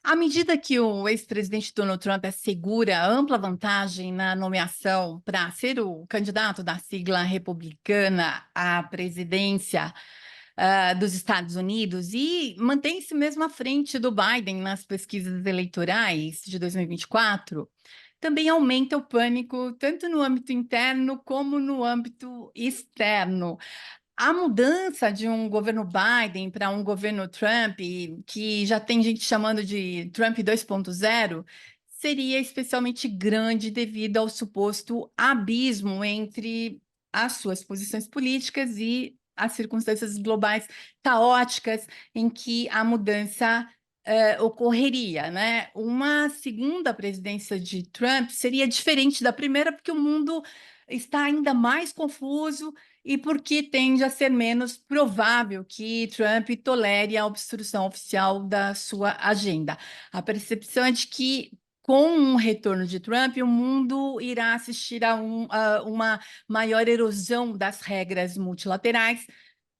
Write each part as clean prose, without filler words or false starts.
À medida que o ex-presidente Donald Trump assegura ampla vantagem na nomeação para ser o candidato da sigla republicana à presidência dos Estados Unidos e mantém-se mesmo à frente do Biden nas pesquisas eleitorais de 2024, também aumenta o pânico tanto no âmbito interno como no âmbito externo. A mudança de um governo Biden para um governo Trump, que já tem gente chamando de Trump 2.0, seria especialmente grande devido ao suposto abismo entre as suas posições políticas e as circunstâncias globais caóticas em que a mudança ocorreria, né? Uma segunda presidência de Trump seria diferente da primeira, porque o mundo está ainda mais confuso e porque tende a ser menos provável que Trump tolere a obstrução oficial da sua agenda. A percepção é de que, com um retorno de Trump, o mundo irá assistir a uma maior erosão das regras multilaterais,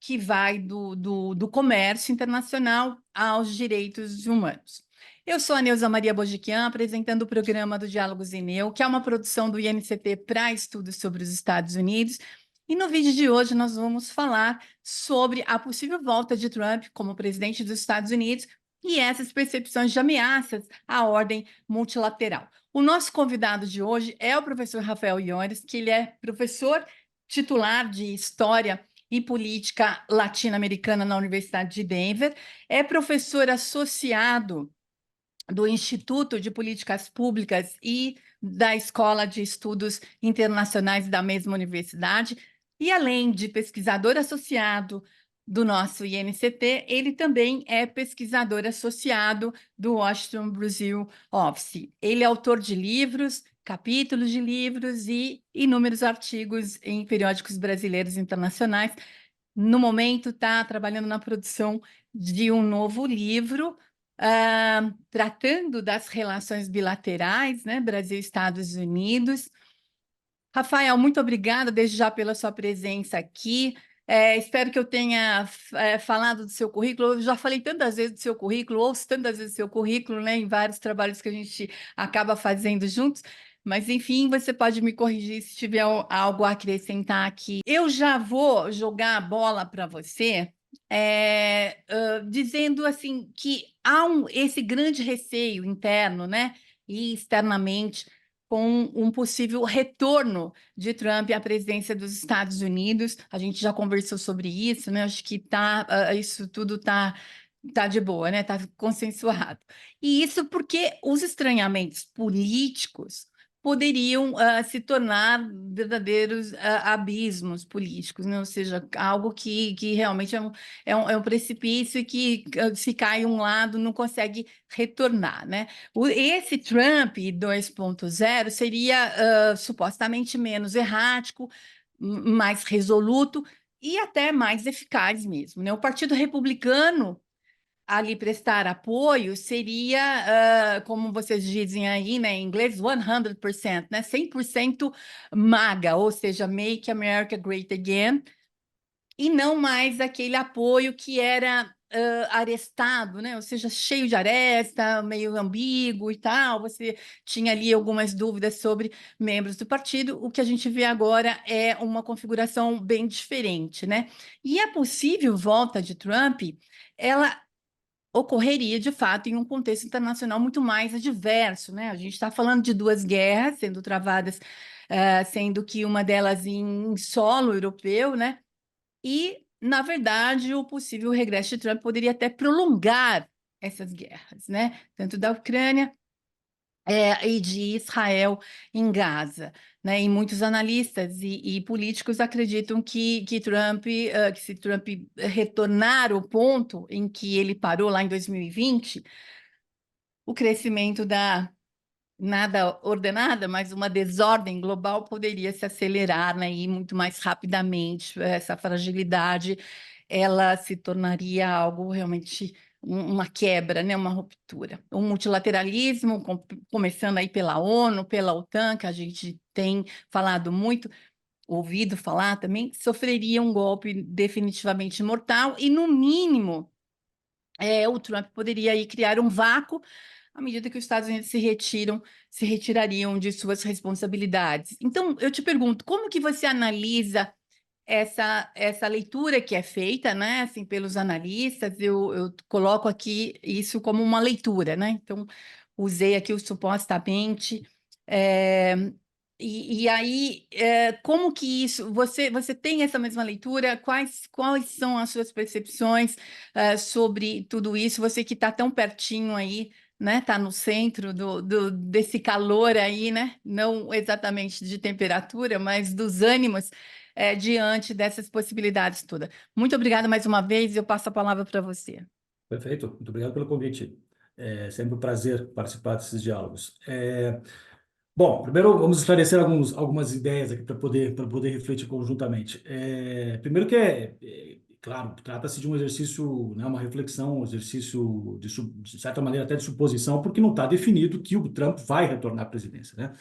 que vai do comércio internacional aos direitos humanos. Eu sou a Neuza Maria Bojiquian, apresentando o programa do Diálogos Ineu, que é uma produção do INCT para estudos sobre os Estados Unidos. E no vídeo de hoje nós vamos falar sobre a possível volta de Trump como presidente dos Estados Unidos e essas percepções de ameaças à ordem multilateral. O nosso convidado de hoje é o professor Rafael Iones, que ele é professor titular de História e Política Latino-Americana na Universidade de Denver, é professor associado do Instituto de Políticas Públicas e da Escola de Estudos Internacionais da mesma universidade, e além de pesquisador associado do nosso INCT, ele também é pesquisador associado do Washington Brasil Office. Ele é autor de livros, capítulos de livros e inúmeros artigos em periódicos brasileiros e internacionais. No momento, está trabalhando na produção de um novo livro, tratando das relações bilaterais, né, Brasil e Estados Unidos. Rafael, muito obrigada desde já pela sua presença aqui. Espero que eu tenha falado do seu currículo. Eu já falei tantas vezes do seu currículo, ouço tantas vezes do seu currículo, né, em vários trabalhos que a gente acaba fazendo juntos. Mas, enfim, você pode me corrigir se tiver algo a acrescentar aqui. Eu já vou jogar a bola para você, dizendo assim que há esse grande receio interno, né, e externamente, com um possível retorno de Trump à presidência dos Estados Unidos. A gente já conversou sobre isso, né? Acho que isso tudo tá de boa, né? Está consensuado. E isso porque os estranhamentos políticos poderiam se tornar verdadeiros abismos políticos, né? Ou seja, algo que realmente é um precipício e que, se cai um lado, não consegue retornar, né? Esse Trump 2.0 seria supostamente menos errático, mais resoluto e até mais eficaz mesmo, né? O Partido Republicano ali prestar apoio seria, como vocês dizem aí, né, em inglês, 100%, né? 100% MAGA, ou seja, Make America Great Again, e não mais aquele apoio que era arestado, né? Ou seja, cheio de aresta, meio ambíguo e tal. Você tinha ali algumas dúvidas sobre membros do partido. O que a gente vê agora é uma configuração bem diferente, né? E a possível volta de Trump, ela ocorreria de fato em um contexto internacional muito mais adverso, né? A gente está falando de duas guerras sendo travadas, sendo que uma delas em solo europeu, né? E, na verdade, o possível regresso de Trump poderia até prolongar essas guerras, né? Tanto da Ucrânia e de Israel em Gaza, né? E muitos analistas e políticos acreditam que que se Trump retornar ao ponto em que ele parou lá em 2020, o crescimento da nada ordenada, mas uma desordem global poderia se acelerar, né, e muito mais rapidamente. Essa fragilidade, ela se tornaria algo realmente uma quebra, né, uma ruptura. O multilateralismo, começando aí pela ONU, pela OTAN, que a gente tem falado muito, ouvido falar também, sofreria um golpe definitivamente mortal e, no mínimo, o Trump poderia aí criar um vácuo à medida que os Estados Unidos se retirariam de suas responsabilidades. Então, eu te pergunto, como que você analisa essa leitura que é feita, né, assim, pelos analistas? Eu coloco aqui isso como uma leitura, né? Então, usei aqui o supostamente. eh, e aí, como que isso? Você tem essa mesma leitura? Quais são as suas percepções sobre tudo isso? Você que está tão pertinho aí, né? Está no centro desse calor aí, né? Não exatamente de temperatura, mas dos ânimos diante dessas possibilidades todas. Muito obrigada mais uma vez, eu passo a palavra para você. Perfeito, muito obrigado pelo convite. É sempre um prazer participar desses diálogos. Bom, primeiro vamos esclarecer algumas ideias aqui para poder refletir conjuntamente. Primeiro que claro, trata-se de um exercício, né, uma reflexão, um exercício de certa maneira até de suposição, porque não está definido que o Trump vai retornar à presidência, né?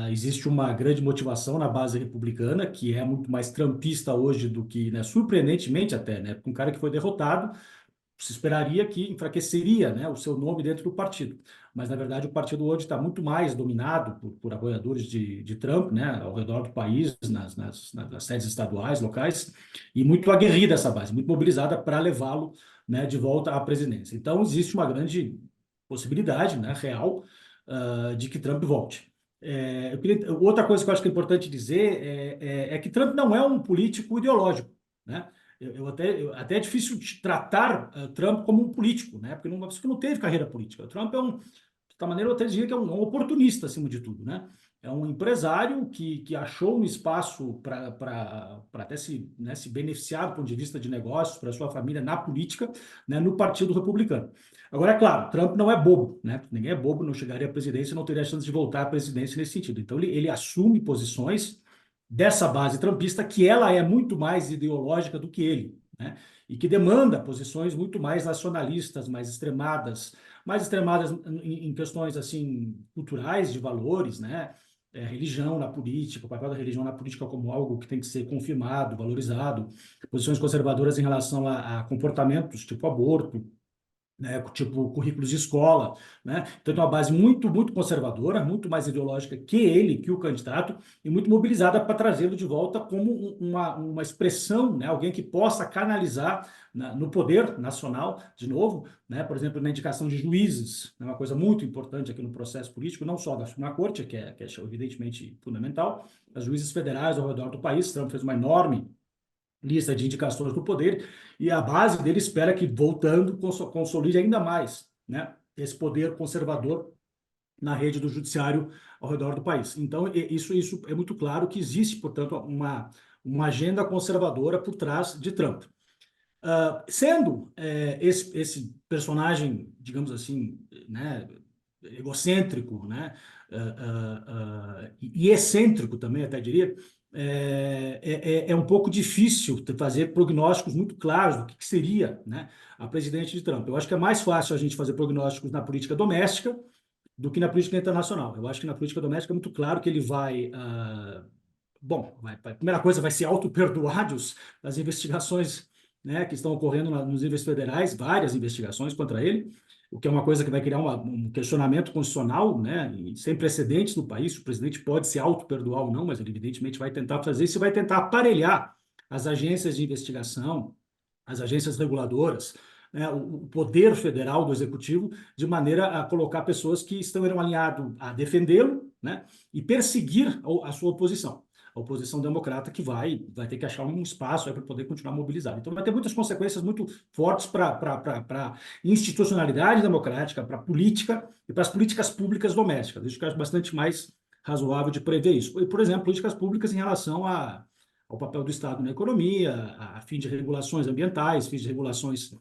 Existe uma grande motivação na base republicana, que é muito mais trumpista hoje do que, né, surpreendentemente até, né, porque um cara que foi derrotado se esperaria que enfraqueceria, né, o seu nome dentro do partido. Mas, na verdade, o partido hoje está muito mais dominado por apoiadores de Trump, né, ao redor do país, nas sedes estaduais, locais, e muito aguerrida essa base, muito mobilizada para levá-lo, né, de volta à presidência. Então, existe uma grande possibilidade, né, real, de que Trump volte. Outra coisa que eu acho que é importante dizer é que Trump não é um político ideológico, né? Até é difícil de tratar Trump como um político, né? Porque uma pessoa que não teve carreira política. O Trump de tal maneira, eu até diria que é um oportunista, acima de tudo, né? É um empresário que achou um espaço para até se beneficiar do ponto de vista de negócios, para sua família na política, né, no Partido Republicano. Agora, é claro, Trump não é bobo, né? Ninguém é bobo, não chegaria à presidência, não teria chance de voltar à presidência nesse sentido. Então, ele assume posições dessa base trumpista, que ela é muito mais ideológica do que ele, né? E que demanda posições muito mais nacionalistas, mais extremadas em questões assim culturais, de valores, né? Religião na política, o papel da religião na política como algo que tem que ser confirmado, valorizado, posições conservadoras em relação a comportamentos tipo aborto, né, tipo currículos de escola, né? Então tem uma base muito, muito conservadora, muito mais ideológica que ele, que o candidato, e muito mobilizada para trazê-lo de volta como uma expressão, né? Alguém que possa canalizar no poder nacional, de novo, né? Por exemplo, na indicação de juízes, é uma coisa muito importante aqui no processo político, não só da Suprema Corte, que é evidentemente fundamental, mas juízes federais ao redor do país. Trump fez uma enorme lista de indicações do poder, e a base dele espera que, voltando, consolide ainda mais, né, esse poder conservador na rede do judiciário ao redor do país. Então, isso é muito claro que existe, portanto, uma agenda conservadora por trás de Trump. Sendo esse personagem, digamos assim, né, egocêntrico, né, e excêntrico também, até diria, é um pouco difícil fazer prognósticos muito claros do que seria, né, a presidente de Trump. Eu acho que é mais fácil a gente fazer prognósticos na política doméstica do que na política internacional. Eu acho que na política doméstica é muito claro que ele vai bom, a primeira coisa vai ser auto-perdoar das investigações, né, que estão ocorrendo nos níveis federais, várias investigações contra ele, o que é uma coisa que vai criar um questionamento constitucional, né, sem precedentes no país. O presidente pode se auto-perdoar ou não, mas ele evidentemente vai tentar fazer isso e vai tentar aparelhar as agências de investigação, as agências reguladoras, né, o poder federal do executivo, de maneira a colocar pessoas que estão alinhadas a defendê-lo, né, e perseguir a sua oposição, a oposição democrata, que vai ter que achar um espaço para poder continuar mobilizado. Então, vai ter muitas consequências muito fortes para a institucionalidade democrática, para a política e para as políticas públicas domésticas. Isso que eu acho bastante mais razoável de prever isso. E, por exemplo, políticas públicas em relação ao papel do Estado na economia, a fim de regulações ambientais, fins de regulações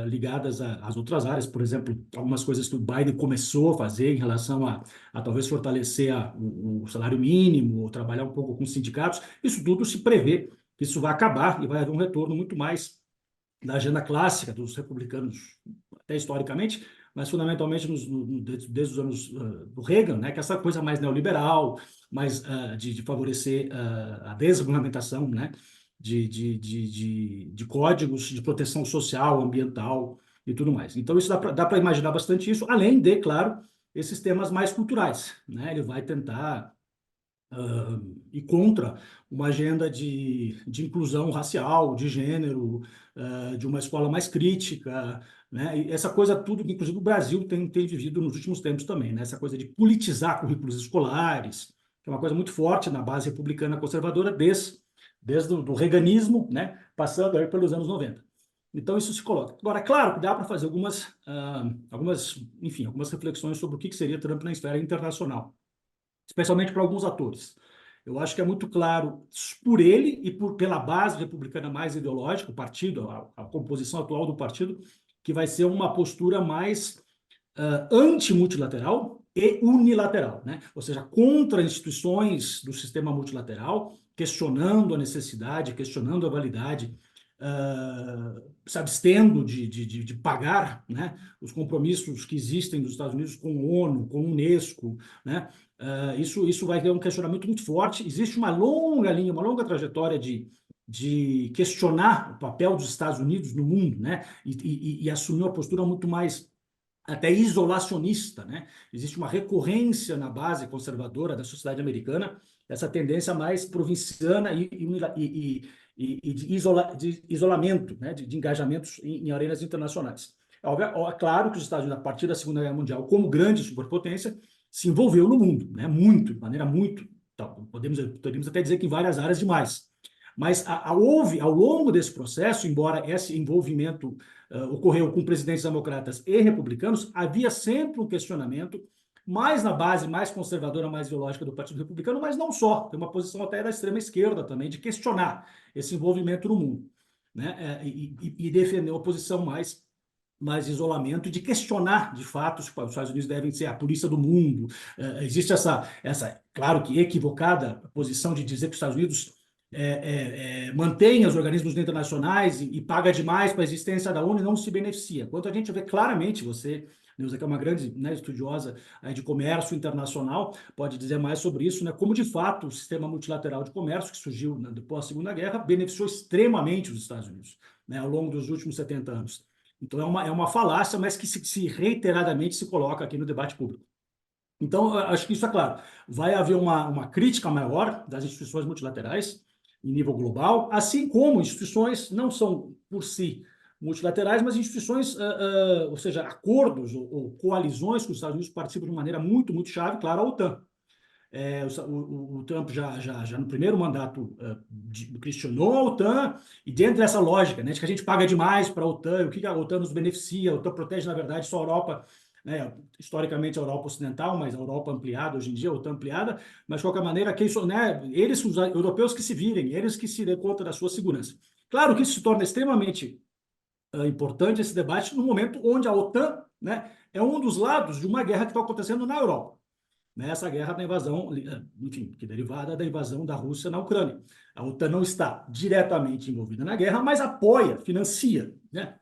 ligadas às outras áreas. Por exemplo, algumas coisas que o Biden começou a fazer em relação a talvez fortalecer o salário mínimo, ou trabalhar um pouco com os sindicatos. Isso tudo se prevê que isso vai acabar e vai haver um retorno muito mais da agenda clássica dos republicanos, até historicamente, mas fundamentalmente desde os anos do Reagan, né, que é essa coisa mais neoliberal, mais de favorecer a desregulamentação, né, de códigos de proteção social, ambiental, e tudo mais. Então, isso dá para imaginar bastante isso, além de, claro, esses temas mais culturais, né? Ele vai tentar ir contra uma agenda de inclusão racial, de gênero, de uma escola mais crítica, né? E essa coisa tudo que, inclusive, o Brasil tem vivido nos últimos tempos também, né? Essa coisa de politizar currículos escolares, que é uma coisa muito forte na base republicana conservadora desde o do reaganismo, né? Passando aí pelos anos 90. Então, isso se coloca. Agora, claro que dá para fazer enfim, algumas reflexões sobre o que seria Trump na esfera internacional, especialmente para alguns atores. Eu acho que é muito claro, por ele e pela base republicana mais ideológica, o partido, a composição atual do partido, que vai ser uma postura mais anti-multilateral e unilateral, né? Ou seja, contra instituições do sistema multilateral, questionando a necessidade, questionando a validade, se abstendo de pagar, né, os compromissos que existem dos Estados Unidos com a ONU, com a Unesco, né? Isso vai ter um questionamento muito forte. Existe uma longa linha, uma longa trajetória de questionar o papel dos Estados Unidos no mundo, né? E assumir uma postura muito mais até isolacionista, né? Existe uma recorrência na base conservadora da sociedade americana, essa tendência mais provinciana e de isolamento, né? De engajamentos em arenas internacionais. É claro que os Estados Unidos, a partir da Segunda Guerra Mundial, como grande superpotência, se envolveu no mundo, né? Muito, de maneira muito, poderíamos até dizer que em várias áreas demais. Mas houve, ao longo desse processo, embora esse envolvimento ocorreu com presidentes democratas e republicanos, havia sempre um questionamento, mais na base mais conservadora, mais ideológica do Partido Republicano, mas não só, tem uma posição até da extrema esquerda também, de questionar esse envolvimento no mundo, né? E defender uma posição mais isolamento e de questionar, de fato, se os Estados Unidos devem ser a polícia do mundo. Existe essa, claro que equivocada, posição de dizer que os Estados Unidos mantém os organismos internacionais e paga demais para a existência da ONU e não se beneficia. Quanto a gente vê claramente, você, Neuza, que é uma grande, né, estudiosa de comércio internacional, pode dizer mais sobre isso, né, como de fato o sistema multilateral de comércio, que surgiu depois da Segunda Guerra, beneficiou extremamente os Estados Unidos, né, ao longo dos últimos 70 anos. Então, é uma falácia, mas que se reiteradamente se coloca aqui no debate público. Então, acho que isso é claro. Vai haver uma crítica maior das instituições multilaterais em nível global, assim como instituições não são, por si, multilaterais, mas instituições, ou seja, acordos ou coalizões que os Estados Unidos participam de maneira muito, muito chave, claro, a OTAN. O Trump já no primeiro mandato questionou a OTAN, e dentro dessa lógica, né, de que a gente paga demais para a OTAN, o que a OTAN nos beneficia, a OTAN protege, na verdade, só a Europa, né, historicamente a Europa ocidental, mas a Europa ampliada, hoje em dia a OTAN ampliada, mas de qualquer maneira, né, eles, os europeus que se virem, eles que se dêem conta da sua segurança. Claro que isso se torna extremamente importante, esse debate, no momento onde a OTAN, né, é um dos lados de uma guerra que está acontecendo na Europa. Nessa guerra da invasão, enfim, que é derivada da invasão da Rússia na Ucrânia. A OTAN não está diretamente envolvida na guerra, mas apoia, financia, né,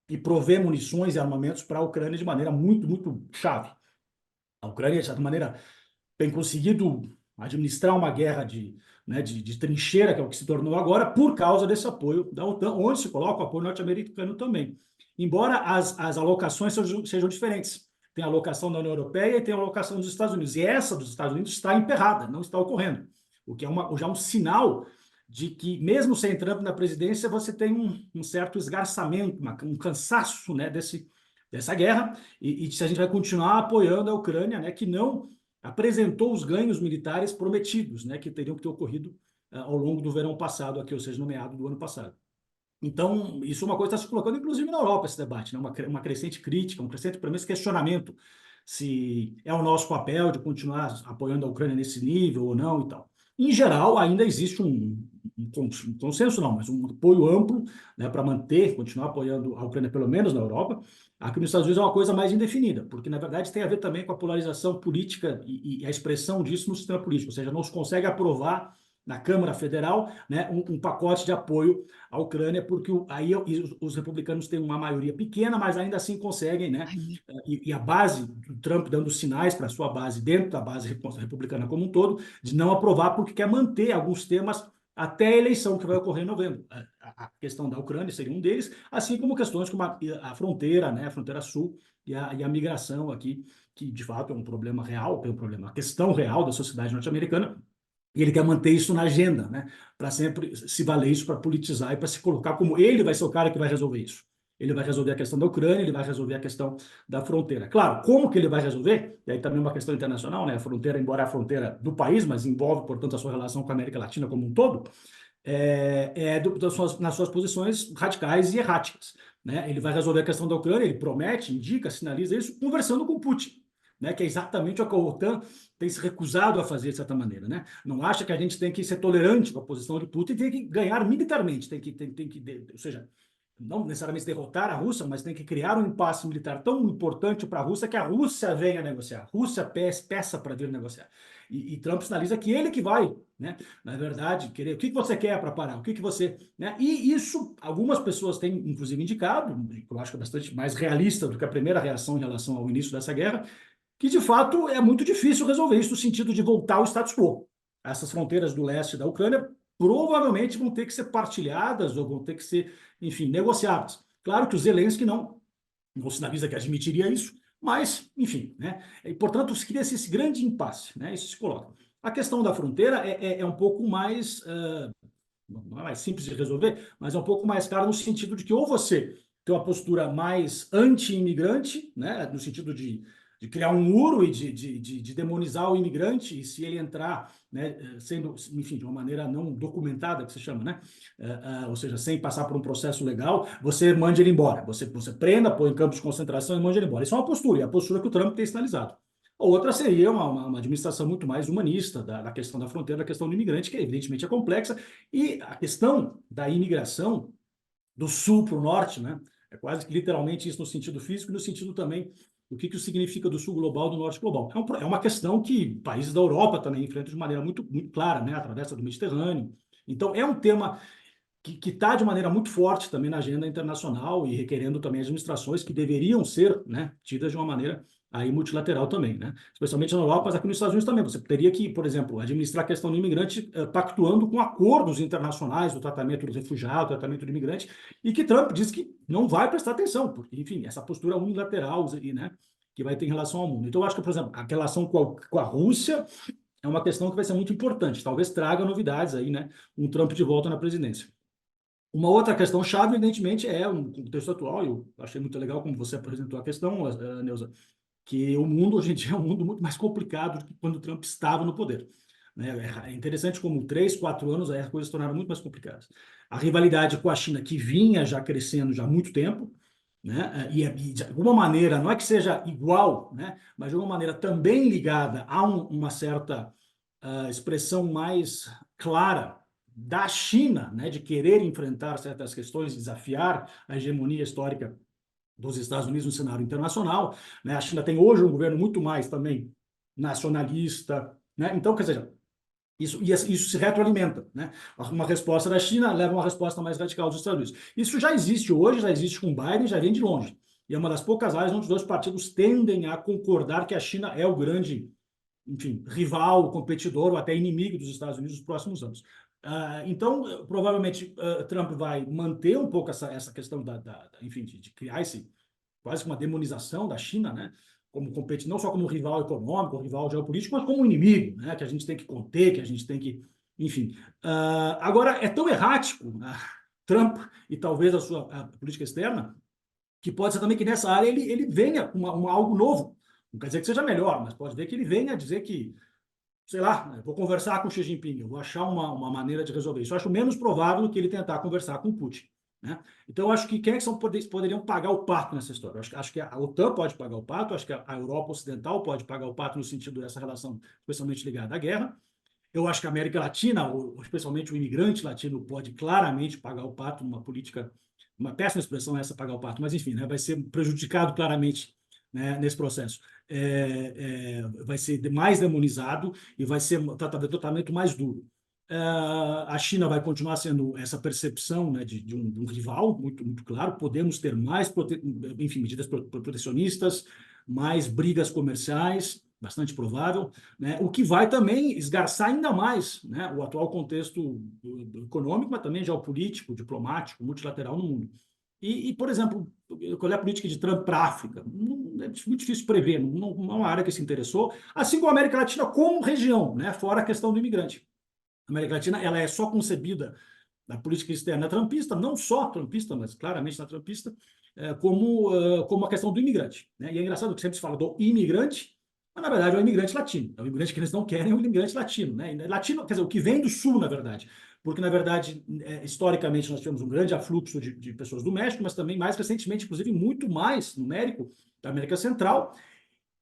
e provê munições e armamentos para a Ucrânia de maneira muito, muito chave. A Ucrânia, de certa maneira, tem conseguido administrar uma guerra de trincheira, que é o que se tornou agora, por causa desse apoio da OTAN, onde se coloca o apoio norte-americano também. Embora as alocações sejam diferentes. Tem a alocação da União Europeia e tem a alocação dos Estados Unidos. E essa dos Estados Unidos está emperrada, não está ocorrendo. O que é já um sinal de que, mesmo sem Trump na presidência, você tem um certo esgarçamento, um cansaço, né, dessa guerra, e se a gente vai continuar apoiando a Ucrânia, né, que não apresentou os ganhos militares prometidos, né, que teriam que ter ocorrido ao longo do verão passado, aqui, ou seja, no meado do ano passado. Então, isso é uma coisa que está se colocando, inclusive, na Europa, esse debate, né? Uma crescente crítica, um crescente, pelo menos, questionamento se é o nosso papel de continuar apoiando a Ucrânia nesse nível ou não e tal. Em geral, ainda existe um consenso, não, mas um apoio amplo, né, para continuar apoiando a Ucrânia, pelo menos na Europa. Aqui nos Estados Unidos é uma coisa mais indefinida, porque, na verdade, tem a ver também com a polarização política e a expressão disso no sistema político, ou seja, não se consegue aprovar na Câmara Federal, né, um pacote de apoio à Ucrânia, porque aí os republicanos têm uma maioria pequena, mas ainda assim conseguem, né, e a base do Trump dando sinais para a sua base, dentro da base republicana como um todo, de não aprovar, porque quer manter alguns temas até a eleição que vai ocorrer em novembro. a questão da Ucrânia seria um deles, assim como questões como a fronteira, né, a fronteira sul e a migração aqui, que de fato é um problema real, é um problema, uma questão real da sociedade norte-americana, e ele quer manter isso na agenda, né, para sempre se valer isso para politizar e para se colocar como ele vai ser o cara que vai resolver isso. Ele vai resolver a questão da Ucrânia, ele vai resolver a questão da fronteira. Claro, como que ele vai resolver? E aí também uma questão internacional, né? A fronteira, embora a fronteira do país, mas envolve, portanto, a sua relação com a América Latina como um todo, nas suas posições radicais e erráticas, né? Ele vai resolver a questão da Ucrânia, ele promete, indica, sinaliza isso, conversando com Putin, né? Que é exatamente o que a OTAN tem se recusado a fazer de certa maneira, né? Não acha que a gente tem que ser tolerante com a posição de Putin, tem que ganhar militarmente, ou seja, não necessariamente derrotar a Rússia, mas tem que criar um impasse militar tão importante para a Rússia que a Rússia venha negociar, a Rússia peça para vir negociar. E Trump sinaliza que ele que vai, né? Na verdade, querer o que você quer para parar, o que você, né? E isso algumas pessoas têm inclusive indicado, eu acho que é bastante mais realista do que a primeira reação em relação ao início dessa guerra, que de fato é muito difícil resolver isso no sentido de voltar ao status quo. Essas fronteiras do leste da Ucrânia provavelmente vão ter que ser partilhadas ou vão ter que ser, enfim, negociadas. Claro que o Zelensky não sinaliza que admitiria isso, mas, enfim, né? E, portanto, se cria esse grande impasse, né? Isso se coloca. A questão da fronteira é um pouco mais, não é mais simples de resolver, mas é um pouco mais clara no sentido de que ou você tem uma postura mais anti-imigrante, né? No sentido de criar um muro e de demonizar o imigrante, e se ele entrar, né, sendo, enfim, de uma maneira não documentada, que se chama, né, ou seja, sem passar por um processo legal, você mande ele embora, você prenda, põe em campos de concentração e mande ele embora. Isso é uma postura, e a postura que o Trump tem sinalizado. Outra seria uma administração muito mais humanista da questão da fronteira, da questão do imigrante, que evidentemente é complexa, e a questão da imigração do sul para o norte, né, é quase que literalmente isso no sentido físico e no sentido também o que isso significa do sul global do norte global. É uma questão que países da Europa também enfrentam de maneira muito, muito clara, né? Atravessa do Mediterrâneo. Então, é um tema que está de maneira muito forte também na agenda internacional e requerendo também administrações que deveriam ser, né, tidas de uma maneira aí multilateral também, né? Especialmente na Europa, mas aqui nos Estados Unidos também. Você teria que, por exemplo, administrar a questão do imigrante pactuando com acordos internacionais do tratamento do refugiado, do tratamento do imigrante, e que Trump diz que não vai prestar atenção, porque, enfim, essa postura unilateral, né, que vai ter em relação ao mundo. Então, eu acho que, por exemplo, a relação com a Rússia é uma questão que vai ser muito importante. Talvez traga novidades aí, né? Um Trump de volta na presidência. Uma outra questão chave, evidentemente, é um contexto atual. Eu achei muito legal como você apresentou a questão, Neuza, que o mundo hoje em dia é um mundo muito mais complicado do que quando o Trump estava no poder. Né? É interessante como 3, 4 anos aí as coisas se tornaram muito mais complicadas. A rivalidade com a China, que vinha já crescendo já há muito tempo, né? E de alguma maneira, não é que seja igual, né? Mas de alguma maneira também ligada a uma certa expressão mais clara da China, né? De querer enfrentar certas questões, desafiar a hegemonia histórica dos Estados Unidos no cenário internacional, né? A China tem hoje um governo muito mais também nacionalista, né? Então, quer dizer, isso se retroalimenta, né? Uma resposta da China leva a uma resposta mais radical dos Estados Unidos. Isso já existe hoje, já existe com Biden, já vem de longe. E é uma das poucas áreas onde os dois partidos tendem a concordar que a China é o grande, enfim, rival, competidor ou até inimigo dos Estados Unidos nos próximos anos. Então, provavelmente, Trump vai manter um pouco essa questão enfim, de criar quase uma demonização da China, né? Como competir, não só como rival econômico, rival geopolítico, mas como um inimigo, né? Que a gente tem que conter, que a gente tem que, enfim. Agora, é tão errático, Trump e talvez a política externa, que pode ser também que nessa área ele venha com algo novo. Não quer dizer que seja melhor, mas pode ver que ele venha dizer que, sei lá, vou conversar com Xi Jinping, eu vou achar uma maneira de resolver isso. Eu acho menos provável do que ele tentar conversar com Putin. Né? Então, eu acho que quem é que poderiam pagar o pato nessa história? Eu acho que a OTAN pode pagar o pato, acho que a Europa Ocidental pode pagar o pato no sentido dessa relação especialmente ligada à guerra. Eu acho que a América Latina, ou especialmente o imigrante latino, pode claramente pagar o pato numa política, uma péssima expressão essa, pagar o pato, mas enfim, né, vai ser prejudicado claramente, né, nesse processo. Vai ser mais demonizado e vai ser um tratamento mais duro. A China vai continuar sendo essa percepção, né, de um rival muito, muito claro. Podemos ter mais, enfim, medidas protecionistas, mais brigas comerciais, bastante provável, né? O que vai também esgarçar ainda mais, né, o atual contexto econômico, mas também geopolítico, diplomático, multilateral no mundo. Por exemplo, qual é a política de Trump para a África? É muito difícil prever, não é uma área que se interessou, assim como a América Latina como região, né, fora a questão do imigrante. A América Latina ela é só concebida na política externa trumpista, não só trumpista, mas claramente na trumpista, como a questão do imigrante. Né? E é engraçado que sempre se fala do imigrante, mas na verdade é o imigrante latino. É o imigrante que eles não querem, é o imigrante latino. Né? Latino, quer dizer, o que vem do sul, na verdade. Porque, na verdade, historicamente, nós tivemos um grande afluxo de pessoas do México, mas também, mais recentemente, inclusive, muito mais numérico da América Central.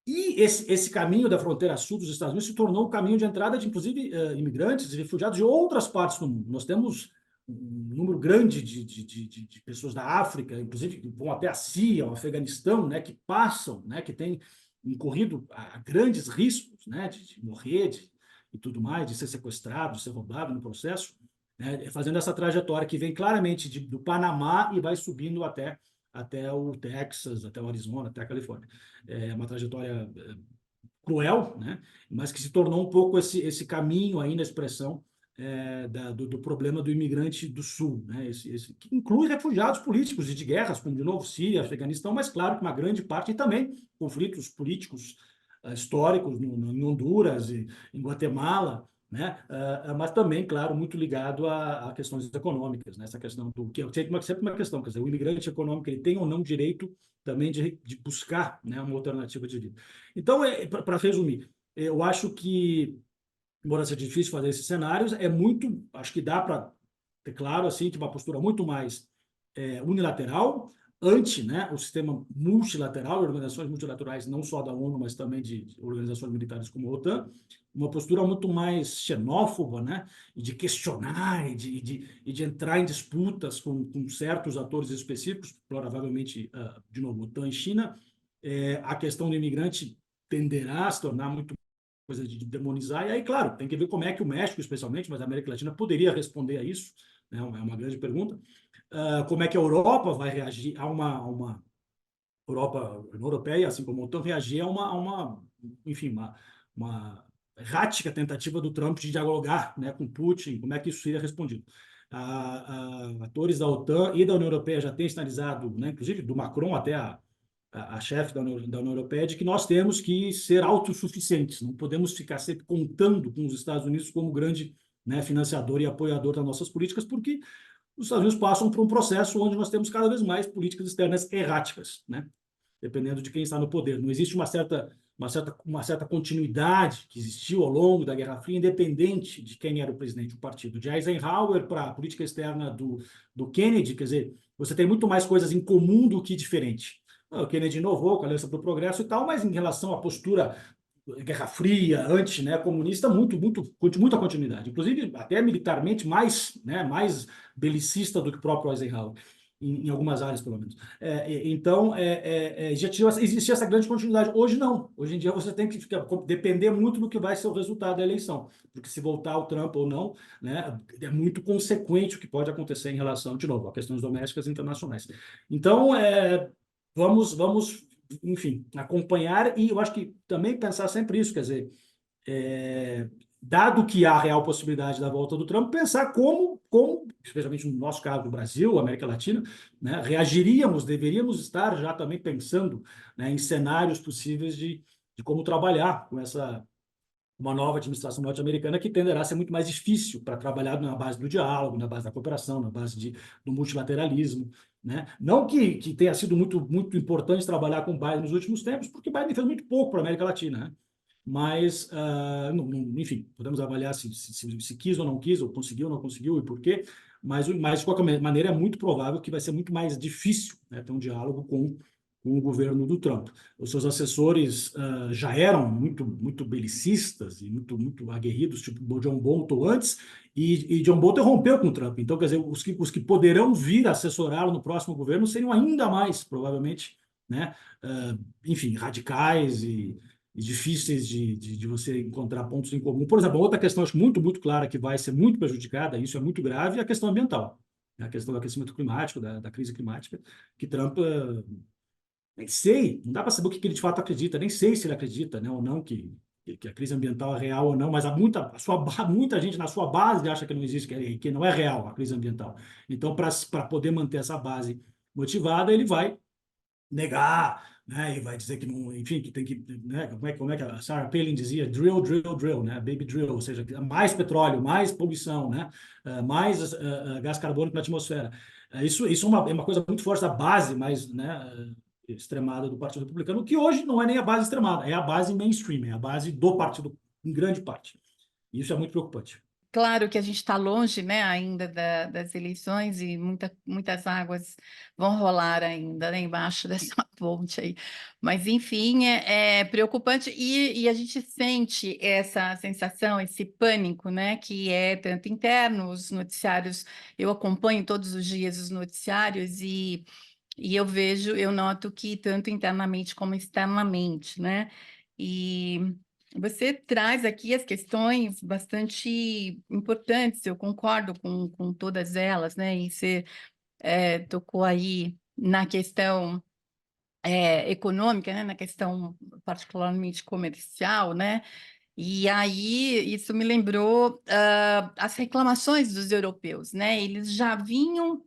E esse caminho da fronteira sul dos Estados Unidos se tornou um caminho de entrada de, inclusive, imigrantes e refugiados de outras partes do mundo. Nós temos um número grande de pessoas da África, inclusive que vão até a Síria, o Afeganistão, né, que passam, né, que têm incorrido a grandes riscos, né, de morrer e tudo mais, de ser sequestrado, de ser roubado no processo, né, fazendo essa trajetória que vem claramente do Panamá e vai subindo até o Texas, até o Arizona, até a Califórnia. É uma trajetória cruel, né? Mas que se tornou um pouco esse caminho aí na expressão do problema do imigrante do Sul, né? Que inclui refugiados políticos e de guerras, como de novo Síria, Afeganistão, mas claro que uma grande parte, e também conflitos políticos históricos em Honduras e em Guatemala, né? Mas também, claro, muito ligado a questões econômicas, né? Essa questão que é sempre uma questão, quer dizer, o imigrante econômico ele tem ou não direito também de buscar, né, uma alternativa de vida. Então, para resumir, eu acho que, embora seja difícil fazer esses cenários, acho que dá para ter claro assim que uma postura muito mais unilateral, né, o sistema multilateral, organizações multilaterais, não só da ONU, mas também de organizações militares como a OTAN, uma postura muito mais xenófoba, né, e de questionar e de entrar em disputas com certos atores específicos, provavelmente, de novo, OTAN e China. A questão do imigrante tenderá a se tornar muito coisa de demonizar, e aí, claro, tem que ver como é que o México, especialmente, mas a América Latina poderia responder a isso, né, é uma grande pergunta. Como é que a Europa vai reagir a uma Europa, a União Europeia, assim como a OTAN, reagir enfim, uma errática tentativa do Trump de dialogar, né, com Putin, como é que isso seria respondido. Atores da OTAN e da União Europeia já têm sinalizado, né, inclusive do Macron até a chefe da União Europeia, de que nós temos que ser autossuficientes, não podemos ficar sempre contando com os Estados Unidos como grande, né, financiador e apoiador das nossas políticas, porque os Estados Unidos passam por um processo onde nós temos cada vez mais políticas externas erráticas, né? Dependendo de quem está no poder. Não existe uma certa continuidade que existiu ao longo da Guerra Fria, independente de quem era o presidente do partido. De Eisenhower para a política externa do Kennedy, quer dizer, você tem muito mais coisas em comum do que diferente. O Kennedy inovou com a Aliança para o Progresso e tal, mas em relação à postura Guerra Fria, né, comunista, muita continuidade. Inclusive, até militarmente, mais belicista do que o próprio Eisenhower, em algumas áreas, pelo menos. Então, existia essa grande continuidade. Hoje, não. Hoje em dia, você tem que depender muito do que vai ser o resultado da eleição. Porque se voltar o Trump ou não, né, é muito consequente o que pode acontecer em relação, de novo, a questões domésticas e internacionais. Então, vamos enfim, acompanhar e eu acho que também pensar sempre isso, quer dizer, dado que há real possibilidade da volta do Trump, pensar como especialmente no nosso caso do Brasil, América Latina, né, reagiríamos, deveríamos estar já também pensando, né, em cenários possíveis de como trabalhar com uma nova administração norte-americana que tenderá a ser muito mais difícil para trabalhar na base do diálogo, na base da cooperação, na base do multilateralismo, né? Não que tenha sido muito importante trabalhar com o Biden nos últimos tempos, porque Biden fez muito pouco para a América Latina, né? Mas, enfim, podemos avaliar se quis ou não quis, ou conseguiu ou não conseguiu e por quê, mas de qualquer maneira é muito provável que vai ser muito mais difícil, né, ter um diálogo com o governo do Trump. Os seus assessores já eram muito belicistas e muito aguerridos, tipo o John Bolton antes, e John Bolton rompeu com o Trump. Então, quer dizer, os que poderão vir assessorá-lo no próximo governo seriam ainda mais, provavelmente, né, enfim, radicais e difíceis de você encontrar pontos em comum. Por exemplo, outra questão acho muito clara que vai ser muito prejudicada, isso é muito grave, é a questão ambiental. A questão do aquecimento climático, da crise climática, que Trump Nem sei, não dá para saber o que ele de fato acredita, nem sei se ele acredita, né, ou não, que a crise ambiental é real ou não, mas há muita gente na sua base acha que não existe, que não é real a crise ambiental. Então, para poder manter essa base motivada, ele vai negar, né, e vai dizer que não, enfim, que tem que, né, como é que a Sarah Palin dizia, drill, drill, drill, né, baby drill, ou seja, mais petróleo, mais poluição, né, mais gás carbônico na atmosfera. Isso é uma coisa muito forte da base, mais, né, extremada do Partido Republicano, que hoje não é nem a base extremada, é a base mainstream, é a base do partido, em grande parte. E isso é muito preocupante. Claro que a gente está longe, né, ainda das eleições e muitas águas vão rolar ainda, né, embaixo dessa ponte aí. Mas, enfim, é preocupante e a gente sente essa sensação, esse pânico, né, que é tanto interno, os noticiários, eu acompanho todos os dias os noticiários e eu noto que tanto internamente como externamente, né, e você traz aqui as questões bastante importantes, eu concordo com todas elas, né? E você tocou aí na questão econômica, né? Na questão particularmente comercial, né? E aí isso me lembrou as reclamações dos europeus, né? Eles já vinham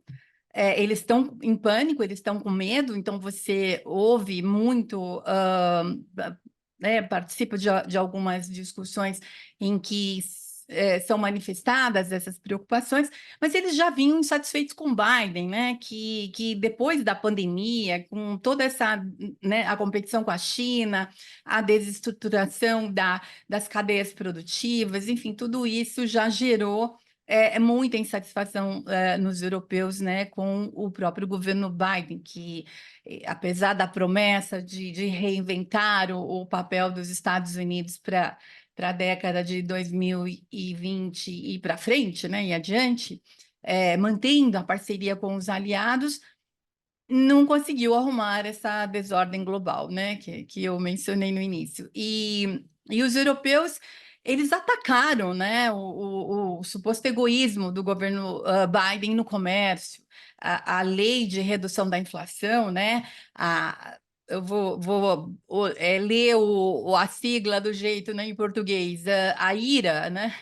eles estão em pânico, eles estão com medo, então você ouve muito, né, participa de algumas discussões em que são manifestadas essas preocupações, mas eles já vinham insatisfeitos com Biden, né, que depois da pandemia, com toda essa, né, a competição com a China, a desestruturação das cadeias produtivas, enfim, tudo isso já gerou muita insatisfação nos europeus, né, com o próprio governo Biden, que, apesar da promessa de reinventar o papel dos Estados Unidos para a década de 2020 e para frente, né, e adiante, mantendo a parceria com os aliados, não conseguiu arrumar essa desordem global, né, que eu mencionei no início. E os europeus, eles atacaram, né, o suposto egoísmo do governo Biden no comércio, a lei de redução da inflação, né, eu vou ler a sigla do jeito, né, em português, a IRA, né,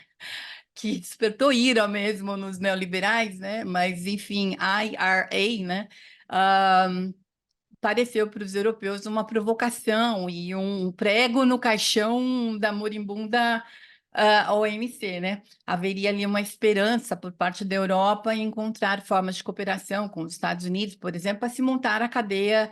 que despertou ira mesmo nos neoliberais, né, mas enfim, IRA, né, pareceu para os europeus uma provocação e um prego no caixão da moribunda OMC, né? Haveria ali uma esperança por parte da Europa em encontrar formas de cooperação com os Estados Unidos, por exemplo, para se montar a cadeia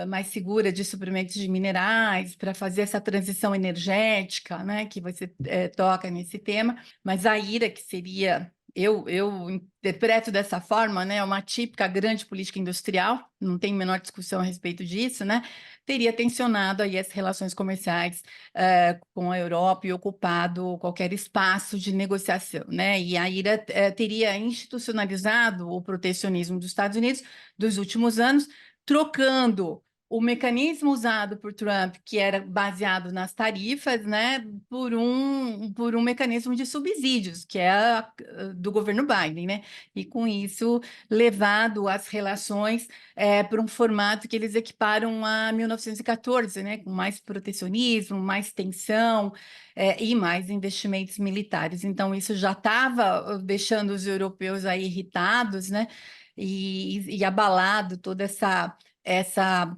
mais segura de suprimentos de minerais, para fazer essa transição energética, né? Que você toca nesse tema, mas a IRA, que seria eu interpreto dessa forma, né, uma típica grande política industrial, não tem a menor discussão a respeito disso, né, teria tensionado aí as relações comerciais com a Europa e ocupado qualquer espaço de negociação, né, e a IRA teria institucionalizado o protecionismo dos Estados Unidos dos últimos anos, trocando o mecanismo usado por Trump, que era baseado nas tarifas, né, por um mecanismo de subsídios, que é do governo Biden, né? E com isso levado as relações para um formato que eles equiparam a 1914, né? Com mais protecionismo, mais tensão e mais investimentos militares. Então isso já estava deixando os europeus aí irritados, né? E abalado toda essa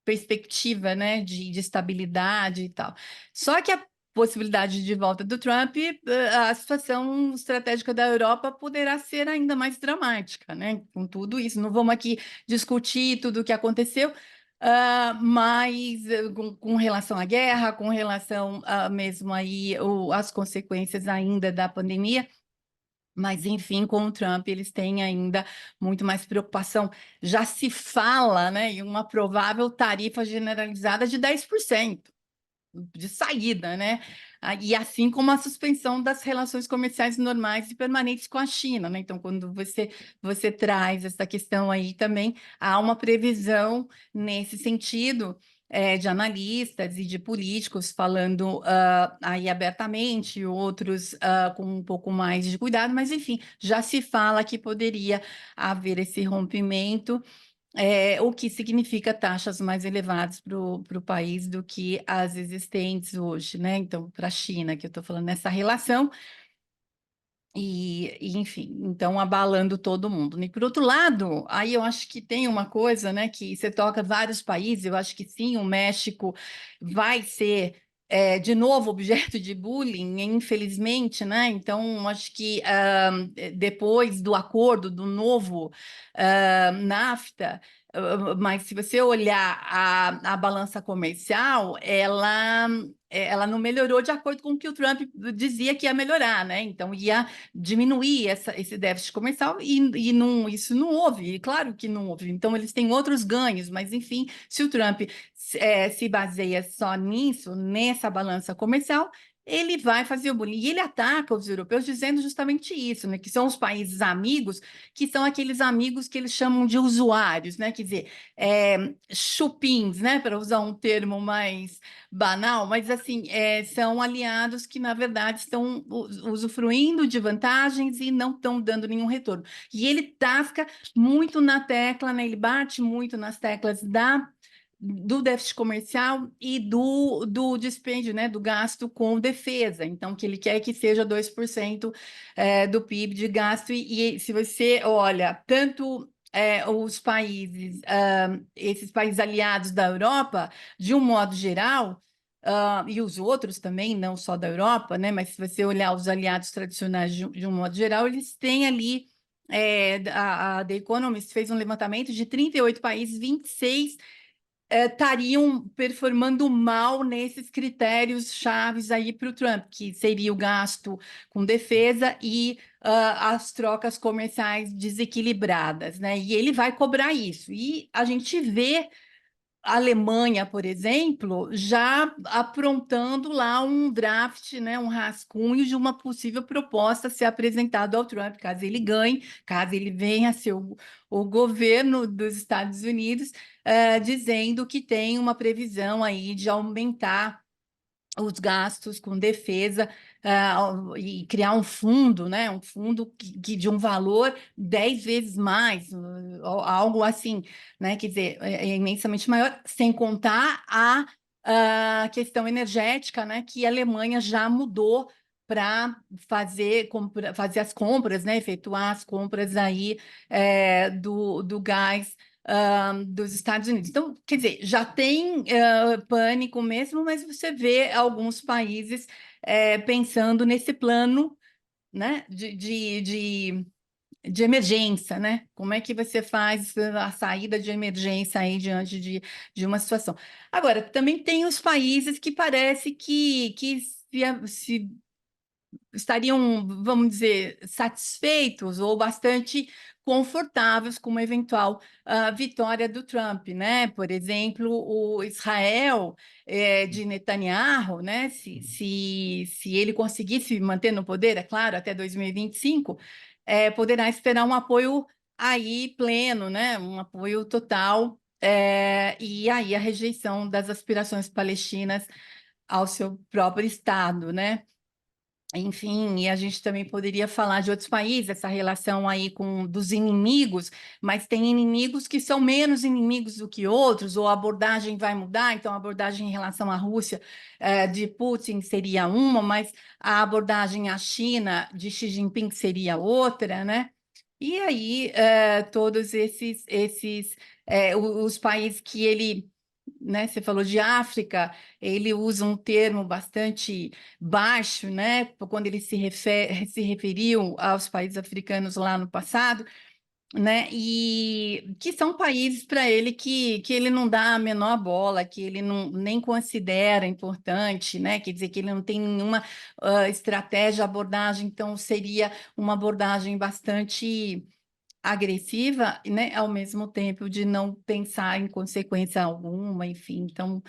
perspectiva, né, de estabilidade e tal. Só que a possibilidade de volta do Trump, a situação estratégica da Europa poderá ser ainda mais dramática, né? Com tudo isso, não vamos aqui discutir tudo o que aconteceu, mas com relação à guerra, com relação mesmo aí as consequências ainda da pandemia. Mas, enfim, com o Trump, eles têm ainda muito mais preocupação. Já se fala, né, em uma provável tarifa generalizada de 10% de saída, né? E assim como a suspensão das relações comerciais normais e permanentes com a China, né? Então, quando você traz essa questão aí também, há uma previsão nesse sentido. De analistas e de políticos falando aí abertamente, outros com um pouco mais de cuidado, mas enfim, já se fala que poderia haver esse rompimento o que significa taxas mais elevadas para o país do que as existentes hoje, né? Então, para a China, que eu estou falando nessa relação, enfim, então abalando todo mundo. E por outro lado, aí eu acho que tem uma coisa, né, que você toca vários países, eu acho que sim, o México vai ser de novo objeto de bullying, infelizmente, né? Então, acho que depois do acordo do novo NAFTA, mas se você olhar a balança comercial, ela não melhorou de acordo com o que o Trump dizia que ia melhorar, né? Então, ia diminuir esse déficit comercial e não, isso não houve, e claro que não houve. Então, eles têm outros ganhos, mas, enfim, se o Trump se baseia só nisso, nessa balança comercial, ele vai fazer o bullying. E ele ataca os europeus dizendo justamente isso, né? Que são os países amigos, que são aqueles amigos que eles chamam de usuários, né? Quer dizer, chupins, né? Para usar um termo mais banal, mas assim, são aliados que, na verdade, estão usufruindo de vantagens e não estão dando nenhum retorno. E ele tasca muito na tecla, né? Ele bate muito nas teclas do déficit comercial e do dispêndio, né, do gasto com defesa. Então, que ele quer que seja 2% do PIB de gasto. E se você olha, tanto os países, esses países aliados da Europa, de um modo geral, e os outros também, não só da Europa, né, mas se você olhar os aliados tradicionais de um modo geral, eles têm ali. A The Economist fez um levantamento de 38 países, 26 estariam performando mal nesses critérios chaves aí para o Trump, que seria o gasto com defesa e as trocas comerciais desequilibradas, né? E ele vai cobrar isso. E a gente vê a Alemanha, por exemplo, já aprontando lá um draft, né, um rascunho de uma possível proposta a ser apresentada ao Trump, caso ele ganhe, caso ele venha a ser o governo dos Estados Unidos, dizendo que tem uma previsão aí de aumentar os gastos com defesa e criar um fundo, né? Um fundo que de um valor 10 vezes mais, algo assim, né? Quer dizer, é imensamente maior, sem contar a questão energética, né? Que a Alemanha já mudou para fazer as compras, né? Efetuar as compras aí do gás dos Estados Unidos. Então, quer dizer, já tem pânico mesmo, mas você vê alguns países pensando nesse plano, né, de emergência, né? Como é que você faz a saída de emergência aí diante de uma situação? Agora, também tem os países que parece que se estariam, vamos dizer, satisfeitos ou bastante confortáveis com uma eventual vitória do Trump, né? Por exemplo, o Israel de Netanyahu, né? Se ele conseguisse manter no poder, é claro, até 2025, poderá esperar um apoio aí pleno, né? Um apoio total. E aí a rejeição das aspirações palestinas ao seu próprio Estado, né? Enfim, e a gente também poderia falar de outros países, essa relação aí dos inimigos, mas tem inimigos que são menos inimigos do que outros, ou a abordagem vai mudar, então a abordagem em relação à Rússia de Putin seria uma, mas a abordagem à China de Xi Jinping seria outra, né? E aí, todos os países que ele, né, você falou de África, ele usa um termo bastante baixo, né, quando ele se referiu aos países africanos lá no passado, né, e que são países para ele que ele não dá a menor bola, que ele não, nem considera importante, né, quer dizer que ele não tem nenhuma estratégia, abordagem, então seria uma abordagem bastante agressiva, né, ao mesmo tempo de não pensar em consequência alguma, enfim, então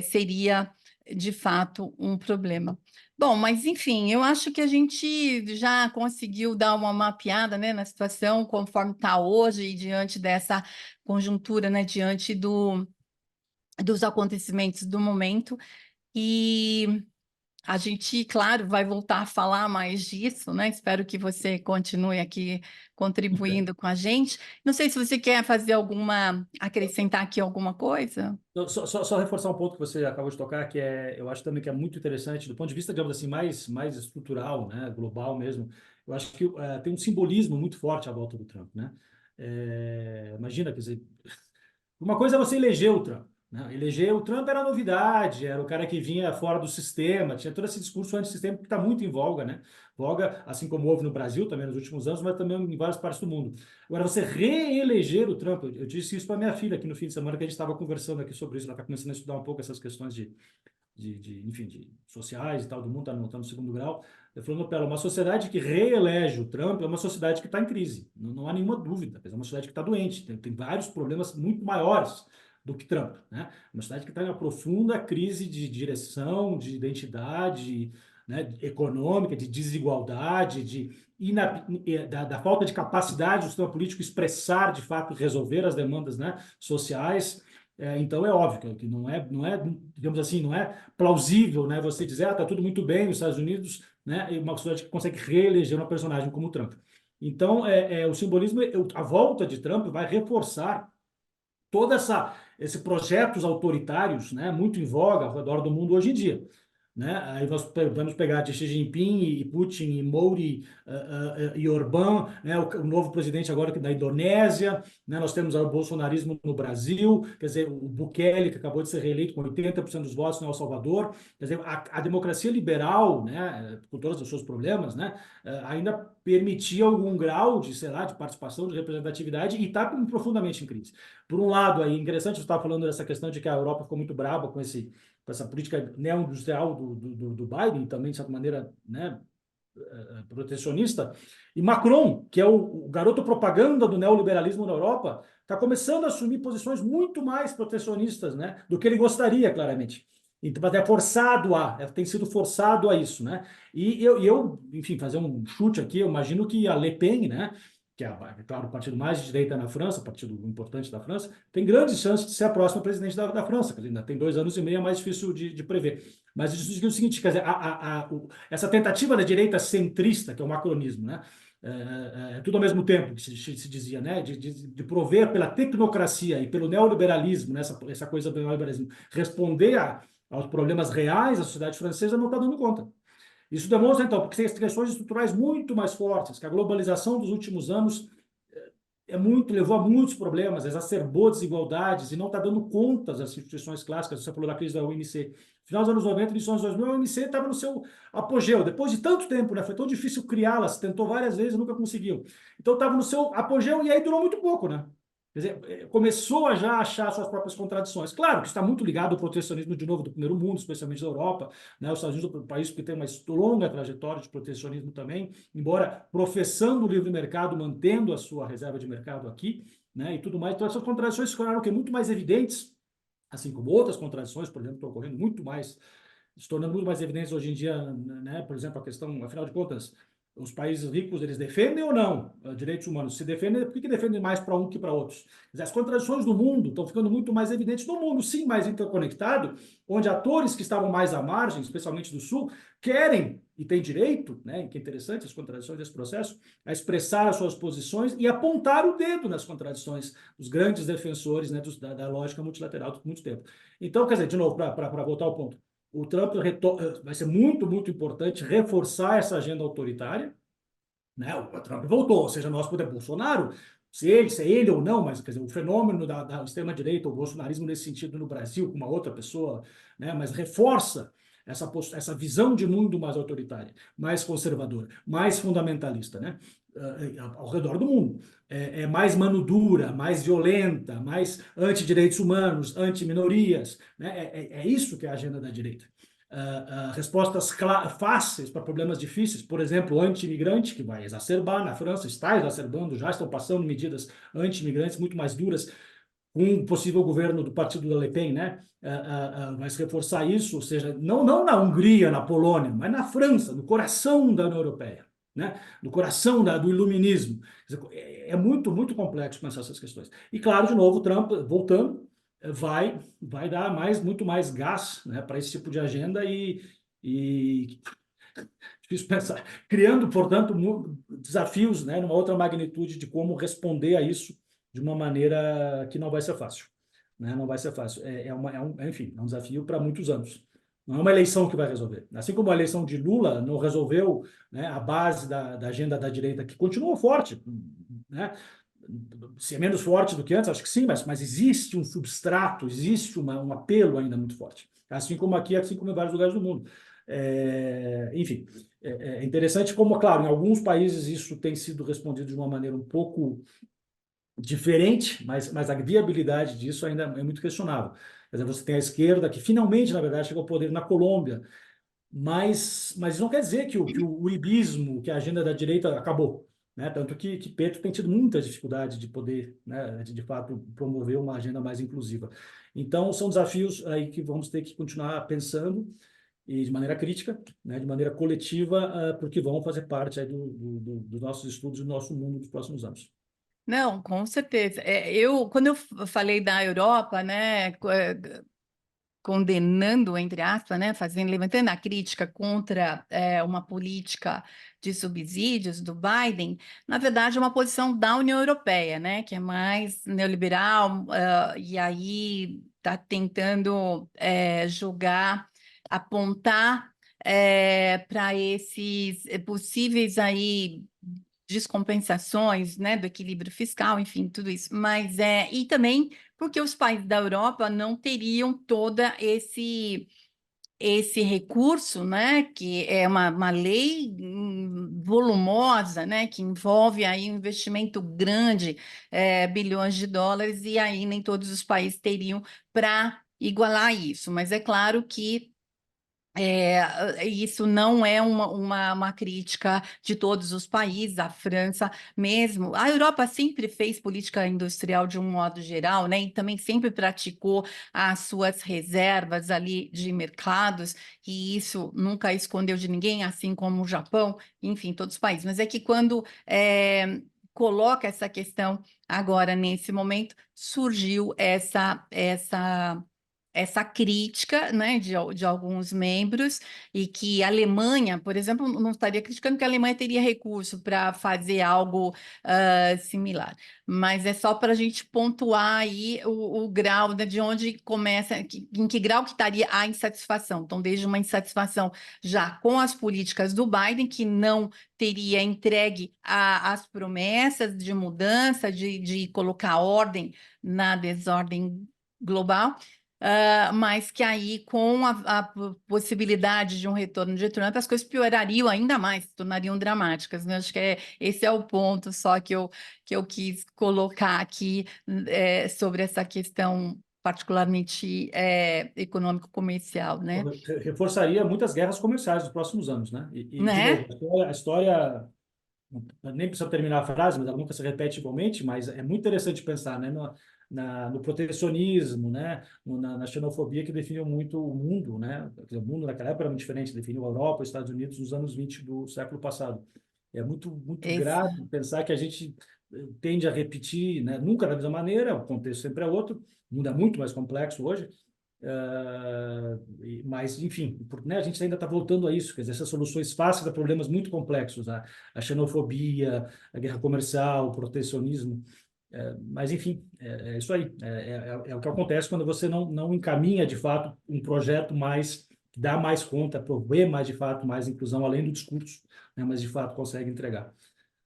seria de fato um problema. Bom, mas enfim, eu acho que a gente já conseguiu dar uma mapeada, né, na situação conforme está hoje e diante dessa conjuntura, né, diante dos acontecimentos do momento. E A gente, claro, vai voltar a falar mais disso, né? Espero que você continue aqui contribuindo com a gente. Não sei se você quer fazer acrescentar aqui alguma coisa. Então, só reforçar um ponto que você acabou de tocar, que eu acho também que é muito interessante, do ponto de vista, digamos assim, mais estrutural, né, global mesmo. Eu acho que tem um simbolismo muito forte à volta do Trump, né? Imagina, quer dizer, uma coisa é você eleger o Trump, né? Eleger o Trump era novidade, era o cara que vinha fora do sistema, tinha todo esse discurso antissistema que está muito em voga, né? Voga, assim como houve no Brasil também nos últimos anos, mas também em várias partes do mundo. Agora, você reeleger o Trump, eu disse isso para minha filha aqui no fim de semana, que a gente estava conversando aqui sobre isso, ela está começando a estudar um pouco essas questões enfim, de sociais e tal, do mundo, está no segundo grau. Eu falando para ela, uma sociedade que reelege o Trump é uma sociedade que está em crise, não há nenhuma dúvida, é uma sociedade que está doente, tem vários problemas muito maiores do que Trump, né? Uma sociedade que está em uma profunda crise de direção, de identidade, né, econômica, de desigualdade, da falta de capacidade do sistema político expressar, de fato, resolver as demandas, né, sociais. Então é óbvio que não é, digamos assim, não é plausível, né, você dizer, tá tudo muito bem nos Estados Unidos, né, e uma sociedade que consegue reeleger uma personagem como o Trump. Então, o simbolismo, a volta de Trump vai reforçar todo esse projetos autoritários, né, muito em voga ao redor do mundo hoje em dia, né? Aí nós vamos pegar de Xi Jinping e Putin e Modi e Orbán, né? O novo presidente agora que da Indonésia, né? Nós temos o bolsonarismo no Brasil, quer dizer, o Bukele que acabou de ser reeleito com 80% dos votos no El Salvador, quer dizer, a democracia liberal, né? Com todos os seus problemas, né? Ainda permitia algum grau de, sei lá, de participação, de representatividade e está profundamente em crise. Por um lado, aí interessante você estava falando dessa questão de que a Europa ficou muito braba com essa política neo-industrial do Biden, também, de certa maneira, né, protecionista. E Macron, que é o garoto propaganda do neoliberalismo na Europa, está começando a assumir posições muito mais protecionistas, né, do que ele gostaria, claramente. Então, tem sido forçado a isso, né? E enfim, fazer um chute aqui, eu imagino que a Le Pen, né, que é, claro, o partido mais de direita na França, o partido importante da França, tem grandes chances de ser a próxima presidente da França, que ainda tem 2 anos e meio, é mais difícil de prever. Mas isso diz o seguinte, quer dizer, essa tentativa da direita centrista, que é o macronismo, né? Tudo ao mesmo tempo, que se dizia, né? De prover pela tecnocracia e pelo neoliberalismo, né? Essa coisa do neoliberalismo, responder aos problemas reais da sociedade francesa, não está dando conta. Isso demonstra, então, porque tem questões estruturais muito mais fortes, que a globalização dos últimos anos levou a muitos problemas, exacerbou desigualdades e não está dando conta das instituições clássicas. Você falou da crise da OMC. No final dos anos 90, início dos anos 2000, a OMC estava no seu apogeu. Depois de tanto tempo, né, foi tão difícil criá-la, se tentou várias vezes e nunca conseguiu. Então estava no seu apogeu e aí durou muito pouco, né? Quer dizer, começou a já achar suas próprias contradições. Claro que está muito ligado ao protecionismo, de novo, do primeiro mundo, especialmente da Europa, né? Os Estados Unidos é um país que tem uma longa trajetória de protecionismo também, embora professando o livre mercado, mantendo a sua reserva de mercado aqui, né? E tudo mais. Então, essas contradições ficaram muito mais evidentes, assim como outras contradições, por exemplo, estão ocorrendo muito mais, se tornando muito mais evidentes hoje em dia, né? Por exemplo, a questão, afinal de contas, os países ricos, eles defendem ou não direitos humanos? Se defendem, por que defendem mais para um que para outros? As contradições do mundo estão ficando muito mais evidentes no mundo, sim, mais interconectado, onde atores que estavam mais à margem, especialmente do Sul, querem e têm direito, né, que é interessante as contradições desse processo, a expressar as suas posições e apontar o dedo nas contradições dos grandes defensores, né, da lógica multilateral por muito tempo. Então, quer dizer, de novo, para voltar ao ponto, o Trump vai ser muito, muito importante reforçar essa agenda autoritária, né? O Trump voltou, ou seja, nós podemos, Bolsonaro, se é ele ou não, mas quer dizer, o fenômeno da extrema-direita, o bolsonarismo nesse sentido no Brasil, com uma outra pessoa, né? Mas reforça essa visão de mundo mais autoritária, mais conservadora, mais fundamentalista, né? Ao redor do mundo. Mais mano dura, mais violenta, mais anti-direitos humanos, anti-minorias. Né? É isso que é a agenda da direita. Respostas fáceis para problemas difíceis, por exemplo, anti-imigrante, que vai exacerbar na França, está exacerbando, já estão passando medidas anti-imigrantes muito mais duras, com um possível governo do partido da Le Pen, né? Vai se reforçar isso, ou seja, não na Hungria, na Polônia, mas na França, no coração da União Europeia, né? No coração do iluminismo. É muito, muito complexo pensar essas questões. E, claro, de novo, Trump, voltando, vai dar muito mais gás, né, para esse tipo de agenda e difícil pensar, criando, portanto, desafios, né, numa outra magnitude de como responder a isso de uma maneira que não vai ser fácil, né? Não vai ser fácil. Enfim, é um desafio para muitos anos. Não é uma eleição que vai resolver. Assim como a eleição de Lula não resolveu, né, a base da agenda da direita, que continua forte, né? Se é menos forte do que antes, acho que sim, mas existe um substrato, existe um apelo ainda muito forte. Assim como aqui, assim como em vários lugares do mundo. Enfim, é interessante como, claro, em alguns países isso tem sido respondido de uma maneira um pouco diferente, mas a viabilidade disso ainda é muito questionável. Quer dizer, você tem a esquerda que finalmente, na verdade, chegou ao poder na Colômbia, mas isso não quer dizer que o uribismo, que a agenda da direita acabou, né? Tanto que Petro tem tido muita dificuldade de poder, né, de fato, promover uma agenda mais inclusiva. Então, são desafios aí que vamos ter que continuar pensando e de maneira crítica, né, de maneira coletiva, porque vão fazer parte aí dos nossos estudos e do nosso mundo nos próximos anos. Não, com certeza. Quando eu falei da Europa, né, condenando, entre aspas, né, levantando a crítica contra uma política de subsídios do Biden, na verdade é uma posição da União Europeia, né, que é mais neoliberal, e aí está tentando julgar, apontar para esses possíveis aí descompensações, né, do equilíbrio fiscal, enfim, tudo isso. Mas e também porque os países da Europa não teriam toda esse recurso, né, que é uma lei volumosa, né, que envolve aí um investimento grande, bilhões de dólares, e aí nem todos os países teriam para igualar isso. Mas é claro que isso não é uma crítica de todos os países, a França mesmo. A Europa sempre fez política industrial de um modo geral, né? E também sempre praticou as suas reservas ali de mercados, e isso nunca escondeu de ninguém, assim como o Japão, enfim, todos os países. Mas é que quando coloca essa questão agora, nesse momento, surgiu essa crítica, né, de alguns membros, e que a Alemanha, por exemplo, não estaria criticando que a Alemanha teria recurso para fazer algo similar, mas é só para a gente pontuar aí o grau, né, de onde começa, em que grau que estaria a insatisfação. Então, desde uma insatisfação já com as políticas do Biden, que não teria entregue as promessas de mudança, de colocar ordem na desordem global, mas que aí, com a possibilidade de um retorno de Trump, as coisas piorariam ainda mais, se tornariam dramáticas, né? Acho que esse é o ponto só que eu quis colocar aqui sobre essa questão particularmente econômico-comercial, né? Reforçaria muitas guerras comerciais nos próximos anos, né? De novo, Né? a história nem precisa terminar a frase, mas ela nunca se repete igualmente, mas é muito interessante pensar, né, no protecionismo, né, na xenofobia que definiu muito o mundo, né, quer dizer, o mundo naquela época era muito diferente, definiu a Europa, os Estados Unidos nos anos 20 do século passado. É muito, muito Esse, grave pensar que a gente tende a repetir, né, nunca da mesma maneira, o contexto sempre é outro, o mundo é muito mais complexo hoje, mas, enfim, né, a gente ainda está voltando a isso, quer dizer, essas soluções fáceis a problemas muito complexos, a xenofobia, a guerra comercial, o protecionismo, mas, enfim, é isso aí. É o que acontece quando você não encaminha, de fato, um projeto mais que dá mais conta, provê mais, de fato, mais inclusão, além do discurso, né, mas, de fato, consegue entregar.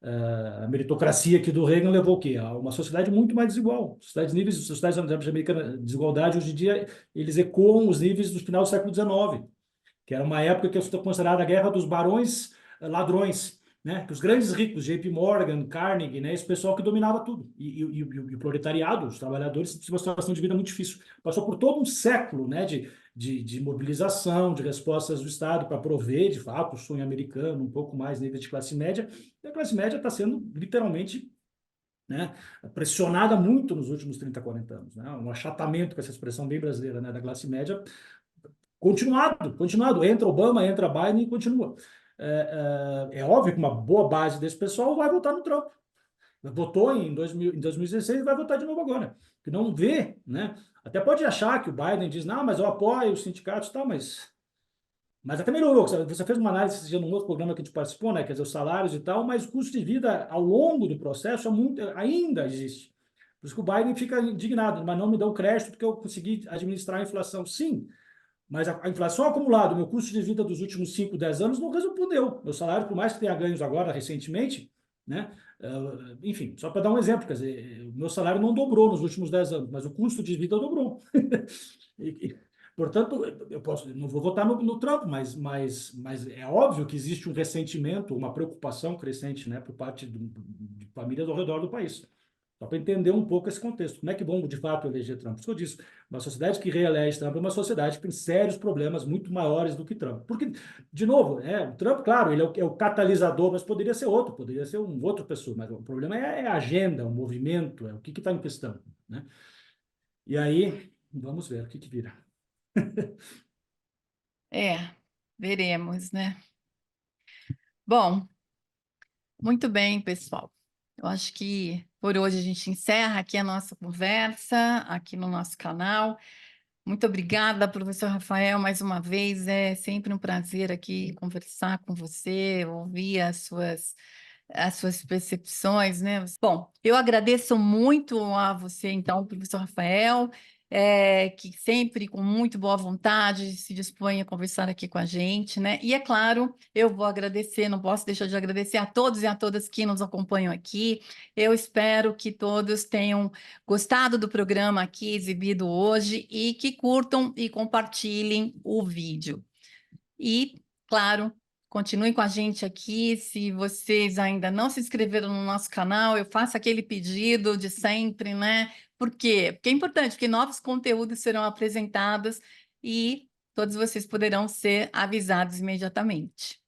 A meritocracia aqui do Reagan levou o quê? A uma sociedade muito mais desigual. Sociedades americanas de desigualdade, hoje em dia, eles ecoam os níveis do final do século XIX, que era uma época que é considerada a guerra dos barões ladrões, né? Que os grandes ricos, JP Morgan, Carnegie, né? Esse pessoal que dominava tudo. E o proletariado, os trabalhadores, tinham uma situação de vida muito difícil. Passou por todo um século, né? De mobilização, de respostas do Estado para prover, de fato, o sonho americano, um pouco mais nível de classe média. E a classe média está sendo literalmente, né, pressionada muito nos últimos 30, 40 anos. Né? Um achatamento, com essa expressão bem brasileira, né, da classe média, continuado. Entra Obama, entra Biden e continua. É óbvio que uma boa base desse pessoal vai votar no Trump. Votou em 2016 e vai votar de novo agora. Que não vê, né? Até pode achar que o Biden diz, não, mas eu apoio os sindicatos e tal, mas Mas até melhorou. Você fez uma análise esse dia num outro programa que a gente participou, né? Quer dizer, os salários e tal, mas o custo de vida ao longo do processo ainda existe. Por isso que o Biden fica indignado, mas não me dão crédito porque eu consegui administrar a inflação. Sim, mas a inflação acumulada, o meu custo de vida dos últimos 5, 10 anos não respondeu. Meu salário, por mais que tenha ganhos agora, recentemente, né? Enfim, só para dar um exemplo, quer dizer, o meu salário não dobrou nos últimos 10 anos, mas o custo de vida dobrou. Portanto, não vou votar no Trump, mas é óbvio que existe um ressentimento, uma preocupação crescente, né, por parte de famílias ao redor do país. Só para entender um pouco esse contexto. Como é que vão, de fato, eleger Trump? Isso que eu disse. Uma sociedade que reelege Trump é uma sociedade que tem sérios problemas muito maiores do que Trump. Porque, de novo, o Trump, claro, ele é o catalisador, mas poderia ser outro, poderia ser um outro pessoa. Mas o problema é a agenda, o movimento, o que está em questão, né? E aí, vamos ver o que vira. Veremos, né? Bom, muito bem, pessoal. Eu acho que por hoje a gente encerra aqui a nossa conversa, aqui no nosso canal. Muito obrigada, professor Rafael, mais uma vez. É sempre um prazer aqui conversar com você, ouvir as suas percepções, né? Bom, eu agradeço muito a você, então, professor Rafael, que sempre com muito boa vontade se dispõe a conversar aqui com a gente, né? E é claro, eu vou agradecer, não posso deixar de agradecer a todos e a todas que nos acompanham aqui. Eu espero que todos tenham gostado do programa aqui exibido hoje e que curtam e compartilhem o vídeo. E, claro, continuem com a gente aqui. Se vocês ainda não se inscreveram no nosso canal, eu faço aquele pedido de sempre, né? Por quê? Porque é importante, porque novos conteúdos serão apresentados e todos vocês poderão ser avisados imediatamente.